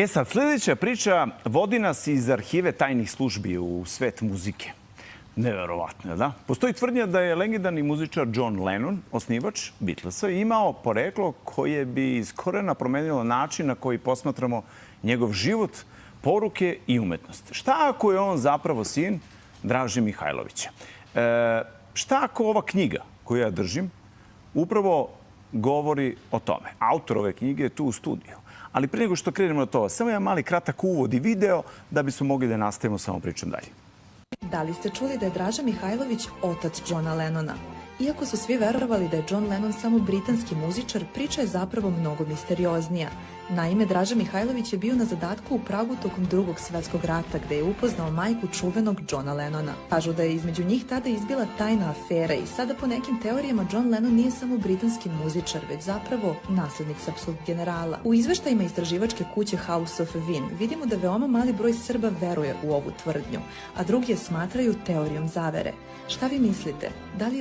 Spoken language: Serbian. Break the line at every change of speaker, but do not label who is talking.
Sad, sljedeća priča vodi nas iz arhive tajnih službi u svet muzike. Neverovatno, da? Postoji tvrdnja da je legendarni muzičar John Lennon, osnivač Beatlesa, imao poreklo koje bi iz korena promenilo način na koji posmatramo njegov život, poruke i umetnost. Šta ako je on zapravo sin Draže Mihajlovića? Šta ako ova knjiga koju ja držim upravo govori o tome? Autor ove knjige je tu u studiju. Ali prije nego što krenemo na to, samo jedan mali kratak uvod i video da bismo mogli da nastavimo samo pričom dalje.
Da li ste čuli da je Draža Mihajlović otac Johna Lennona? Iako su svi verovali da je John Lennon samo britanski muzičar, priča je zapravo mnogo misterioznija. Naime, Draža Mihajlović je bio na zadatku u Pragu tokom Drugog svjetskog rata, gde je upoznao majku čuvenog Johna Lennona. Kažu da je između njih tada izbila tajna afera i sada po nekim teorijama John Lennon nije samo britanski muzičar, već zapravo naslednik srpskog generala. U izveštajima istraživačke kuće House of Wien vidimo da veoma mali broj Srba veruje u ovu tvrdnju, a drugi je smatraju teorijom zavere. Šta vi mislite? Da li je